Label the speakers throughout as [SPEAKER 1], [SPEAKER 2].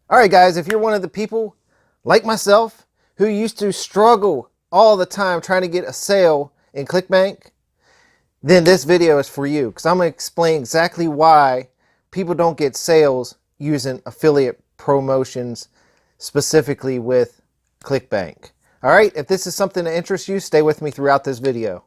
[SPEAKER 1] All right, guys, if you're one of the people like myself who used to struggle all the time trying to get a sale in ClickBank, then this video is for you because I'm going to explain exactly why people don't get sales using affiliate promotions, specifically with ClickBank. All right, if this is something that interests you, stay with me throughout this video.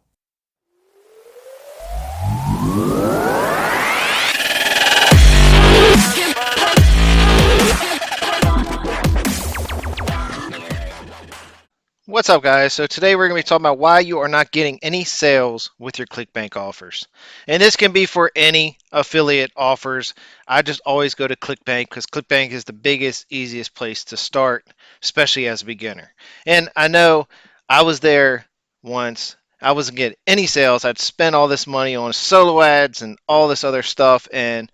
[SPEAKER 1] What's up, guys? So today we're going to be talking about why you are not getting any sales with your ClickBank offers. And this can be for any affiliate offers. I just always go to ClickBank because ClickBank is the biggest, easiest place to start, especially as a beginner. And I know I was there once. I wasn't getting any sales. I'd spent all this money on solo ads and all this other stuff, and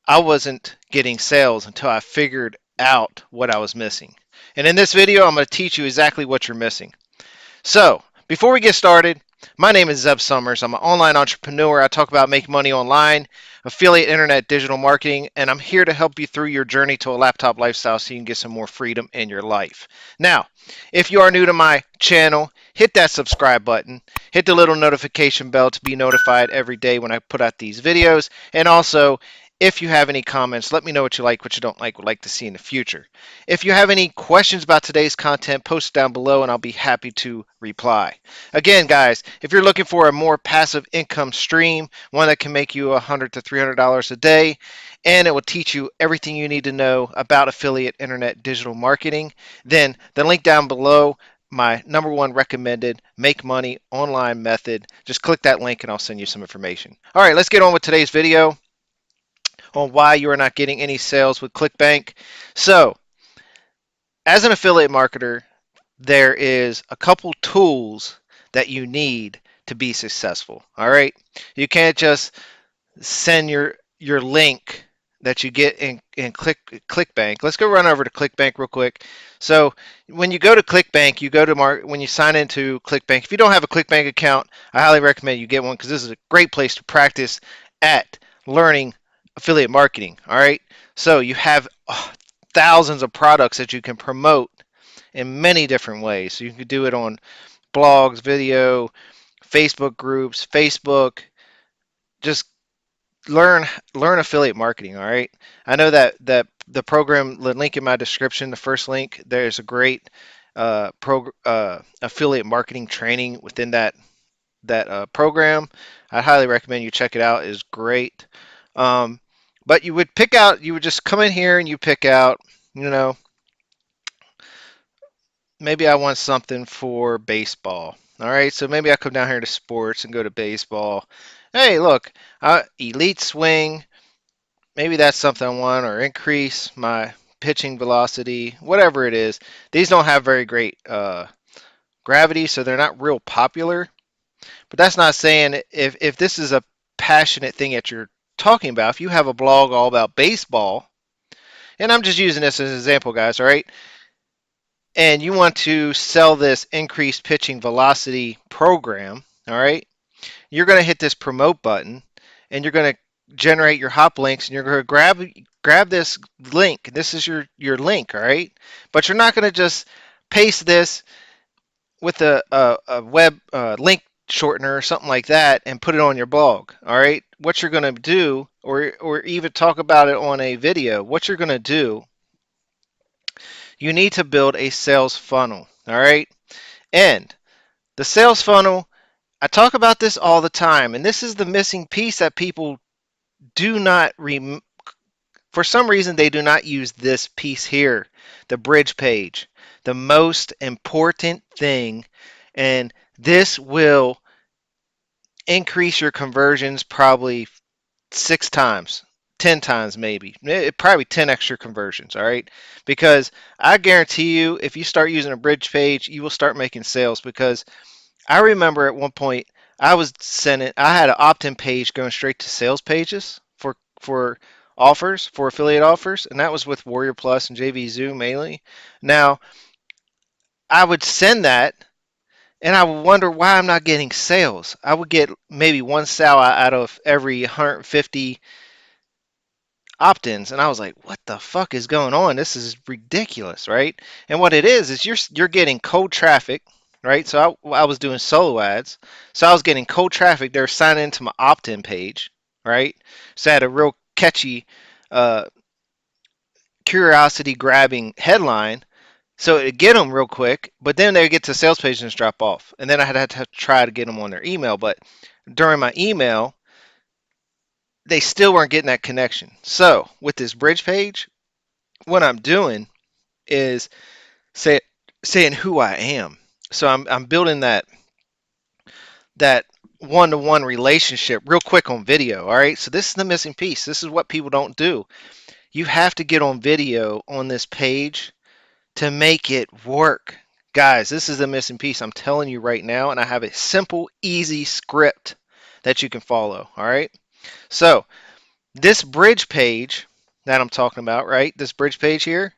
[SPEAKER 1] I wasn't getting sales until I figured out what I was missing. And in this video, I'm going to teach you exactly what you're missing. So, before we get started, my name is Zeb Summers. I'm an online entrepreneur. I talk about making money online, affiliate, internet, digital marketing, and I'm here to help you through your journey to a laptop lifestyle so you can get some more freedom in your life. Now, if you are new to my channel, hit that subscribe button, hit the little notification bell to be notified every day when I put out these videos, and also, if you have any comments, let me know what you like, what you don't like, would like to see in the future. If you have any questions about today's content, post down below and I'll be happy to reply. Again, guys, if you're looking for a more passive income stream, one that can make you $100 to $300 a day, and it will teach you everything you need to know about affiliate, internet, digital marketing, then the link down below, my #1 recommended make money online method. Just click that link and I'll send you some information. All right, let's get on with today's video on why you are not getting any sales with ClickBank. So, as an affiliate marketer, there is a couple tools that you need to be successful. All right, you can't just send your link that you get in ClickBank. Let's go run over to ClickBank real quick. So when you go to ClickBank, you go to when you sign into ClickBank. If you don't have a ClickBank account, I highly recommend you get one because this is a great place to practice at learning affiliate marketing. All right, so you have thousands of products that you can promote in many different ways. So you can do it on blogs, video, Facebook groups, Facebook. Just learn affiliate marketing. All right. I know that the program, the link in my description, the first link, there's a great affiliate marketing training within that program. I highly recommend you check it out. It's great. But you would just come in here and you pick out, you know, maybe I want something for baseball. All right, so maybe I come down here to sports and go to baseball. Hey, look, elite swing. Maybe that's something I want, or increase my pitching velocity, whatever it is. These don't have very great gravity, so they're not real popular. But that's not saying if this is a passionate thing that you're talking about, if you have a blog all about baseball, and I'm just using this as an example, guys, all right? And you want to sell this increased pitching velocity program, all right, you're going to hit this promote button and you're going to generate your hop links and you're going to grab this link. This is your link, all right, but you're not going to just paste this with a web link shortener or something like that and put it on your blog. All right, what you're going to do, or even talk about it on a video, what you're going to do, you need to build a sales funnel. All right, and the sales funnel, I talk about this all the time, and this is the missing piece that people do not for some reason they do not use this piece here, the bridge page, the most important thing, and this will increase your conversions probably 6 times, 10 times maybe, probably 10 extra conversions. All right, because I guarantee you if you start using a bridge page, you will start making sales. Because I remember at one point I had an opt-in page going straight to sales pages for offers, for affiliate offers, and that was with Warrior Plus and JV Zoo mainly. Now, I would send that and I would wonder why I'm not getting sales. I would get maybe one sale out of every 150 opt-ins, and I was like, what the fuck is going on? This is ridiculous, right? And what it is you're getting cold traffic, right? So I was doing solo ads, so I was getting cold traffic. They're signing into my opt-in page, right? So I had a real catchy, uh, curiosity grabbing headline, so it'd get them real quick, but then they get to the sales page and just drop off, and then I had to try to get them on their email. But during my email, they still weren't getting that connection. So with this bridge page, what I'm doing is say, saying who I am. So I'm building that one-to-one relationship real quick on video. All right. So this is the missing piece. This is what people don't do. You have to get on video on this page to make it work. Guys, this is the missing piece. I'm telling you right now, and I have a simple, easy script that you can follow. All right. So this bridge page that I'm talking about, right? This bridge page here.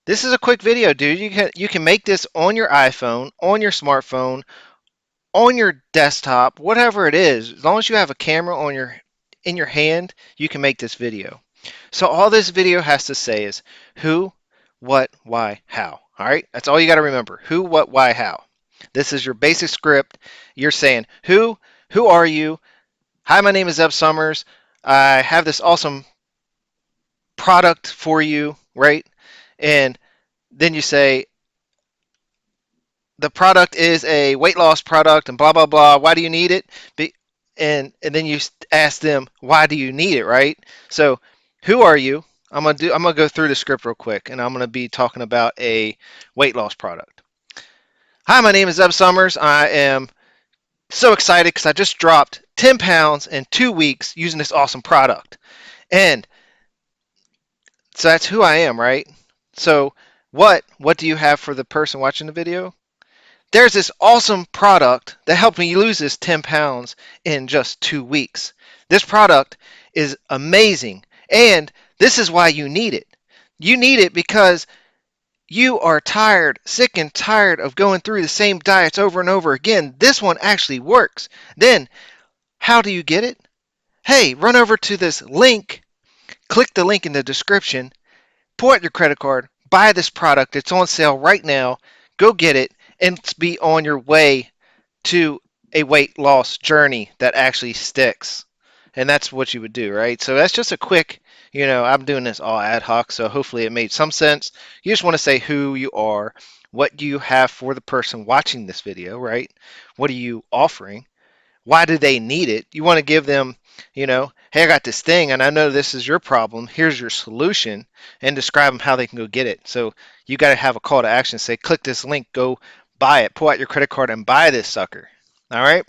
[SPEAKER 1] This is a quick video, dude. You can make this on your iPhone, on your smartphone, on your desktop, whatever it is. As long as you have a camera on your in your hand, you can make this video. So all this video has to say is who, what, why, how. All right? That's all you got to remember. Who, what, why, how. This is your basic script. You're saying who are you? Hi, my name is Zeb Summers. I have this awesome product for you, right? And then you say the product is a weight loss product and blah blah blah. Why do you need it? And then you ask them why do you need it, right? So who are you? I'm gonna go through the script real quick, and I'm gonna be talking about a weight loss product. Hi, my name is Zeb Summers. I am so excited because I just dropped 10 pounds in 2 weeks using this awesome product. And so that's who I am, right? So what do you have for the person watching the video? There's this awesome product that helped me lose this 10 pounds in just 2 weeks. This product is amazing, and this is why you need it. You need it because you are tired, sick and tired of going through the same diets over and over again. This one actually works. Then, how do you get it? Hey, run over to this link, click the link in the description, pull out your credit card, buy this product. It's on sale right now. Go get it and be on your way to a weight loss journey that actually sticks. And that's what you would do, right? So that's just a quick, I'm doing this all ad hoc, so hopefully it made some sense. You just want to say who you are, what do you have for the person watching this video, right? What are you offering? Why do they need it? You want to give them, hey, I got this thing and I know this is your problem. Here's your solution, and describe them how they can go get it. So you got to have a call to action. Say, click this link, go buy it, pull out your credit card and buy this sucker. All right.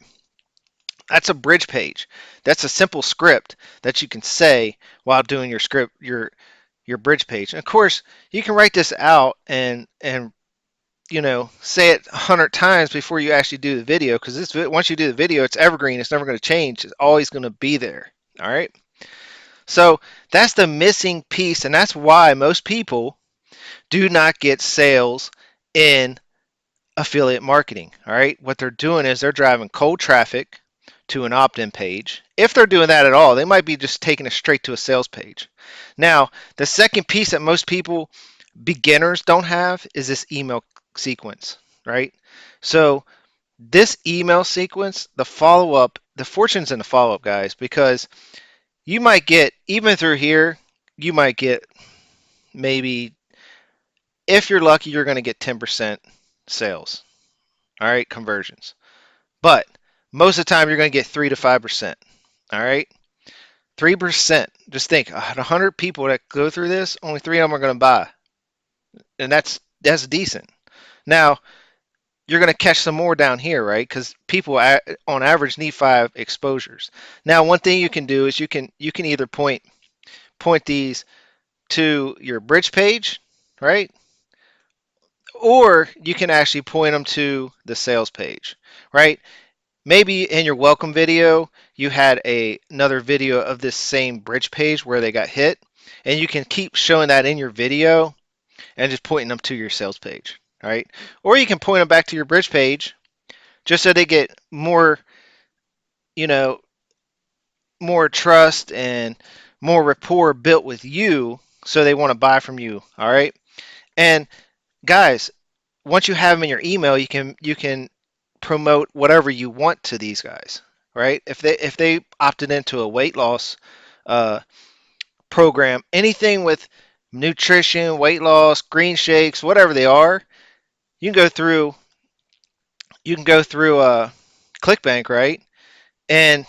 [SPEAKER 1] That's a bridge page. That's a simple script that you can say while doing your script, your bridge page. And of course, you can write this out and say it 100 times before you actually do the video, because this once you do the video, it's evergreen. It's never going to change. It's always going to be there. All right. So that's the missing piece, and that's why most people do not get sales in affiliate marketing. All right. What they're doing is they're driving cold traffic to an opt-in page. If they're doing that at all, they might be just taking it straight to a sales page. Now, the second piece that most people, beginners, don't have is this email sequence, right? So this email sequence, the follow-up, the fortune's in the follow-up, guys, because you might get, even through here, you might get maybe, if you're lucky, you're going to get 10% sales, all right, conversions. But most of the time, you're going to get 3 to 5%, all right? 3%. Just think, 100 people that go through this, only 3 of them are going to buy. And that's decent. Now, you're going to catch some more down here, right? Because people on average need 5 exposures. Now, one thing you can do is you can either point these to your bridge page, right? Or you can actually point them to the sales page, right? Maybe in your welcome video, you had another video of this same bridge page where they got hit, and you can keep showing that in your video and just pointing them to your sales page, right? Or you can point them back to your bridge page just so they get more, more trust and more rapport built with you, so they want to buy from you. All right. And guys, once you have them in your email, you can promote whatever you want to these guys, right? If they opted into a weight loss uh, program, anything with nutrition, weight loss, green shakes, whatever they are, you can go through ClickBank, right? And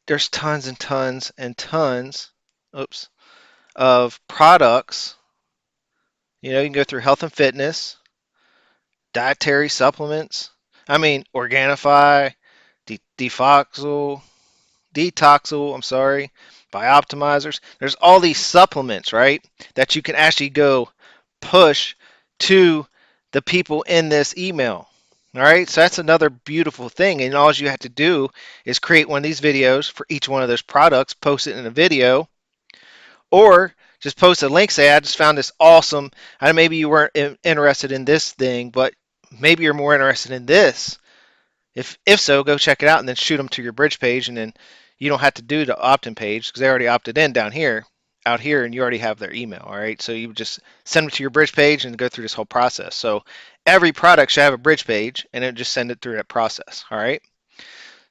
[SPEAKER 1] there's tons and tons and tons, oops, of products. You can go through health and fitness, dietary supplements. I mean, Organifi, Defoxil, Detoxil, I'm sorry, Bioptimizers. There's all these supplements, right, that you can actually go push to the people in this email. All right, so that's another beautiful thing. And all you have to do is create one of these videos for each one of those products, post it in a video, or just post a link. Say, I just found this awesome. And maybe you weren't interested in this thing, but maybe you're more interested in this. If so, go check it out and then shoot them to your bridge page, and then you don't have to do the opt-in page because they already opted in down here, out here, and you already have their email. All right, so you just send them to your bridge page and go through this whole process. So every product should have a bridge page, and then just send it through that process. All right.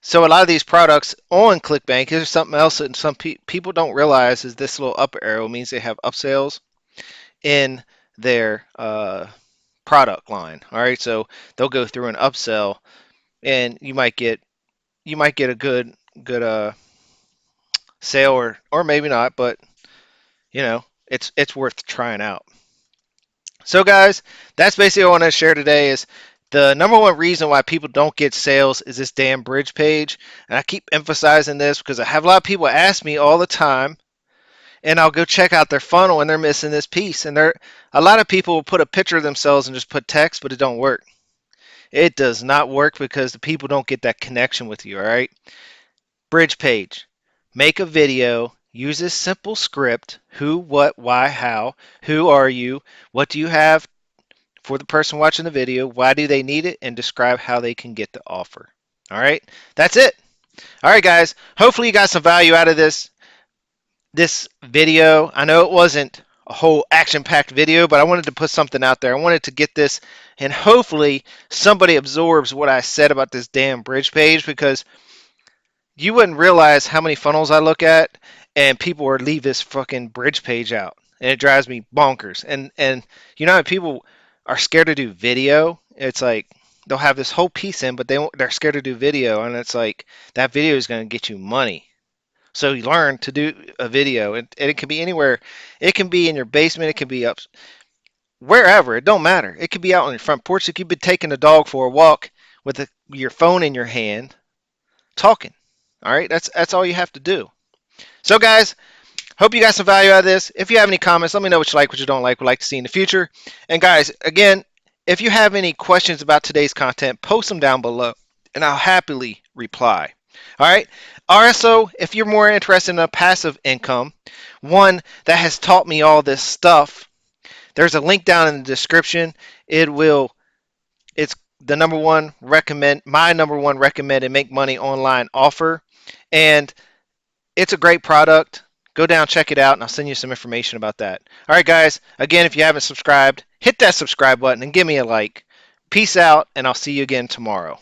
[SPEAKER 1] So a lot of these products on ClickBank, there's something else that some people don't realize is this little up arrow means they have upsells in their product line. All right, so they'll go through an upsell, and you might get a good sale, or maybe not, but it's worth trying out. So guys, that's basically what I want to share today. Is the number one reason why people don't get sales is this damn bridge page. And I keep emphasizing this because I have a lot of people ask me all the time, and I'll go check out their funnel and they're missing this piece. And a lot of people will put a picture of themselves and just put text, but it don't work. It does not work because the people don't get that connection with you. All right. Bridge page. Make a video. Use this simple script. Who, what, why, how. Who are you? What do you have for the person watching the video? Why do they need it? And describe how they can get the offer. All right. That's it. All right, guys. Hopefully you got some value out of this video. I know it wasn't a whole action-packed video, but I wanted to put something out there. I wanted to get this, and hopefully somebody absorbs what I said about this damn bridge page, because you wouldn't realize how many funnels I look at, and people would leave this fucking bridge page out, and it drives me bonkers. And you know how people are scared to do video? It's like they'll have this whole piece in, but they're scared to do video, and it's like that video is going to get you money. So you learn to do a video, and it can be anywhere. It can be in your basement. It can be up wherever. It don't matter. It could be out on your front porch. It could be taking the dog for a walk with your phone in your hand, talking. All right, that's all you have to do. So guys, hope you got some value out of this. If you have any comments, let me know what you like, what you don't like, would like to see in the future. And guys, again, if you have any questions about today's content, post them down below, and I'll happily reply. All right. Also, if you're more interested in a passive income, one that has taught me all this stuff, there's a link down in the description. It's the my number one recommended make money online offer, and it's a great product. Go down, check it out, and I'll send you some information about that. All right, guys. Again, if you haven't subscribed, hit that subscribe button and give me a like. Peace out, and I'll see you again tomorrow.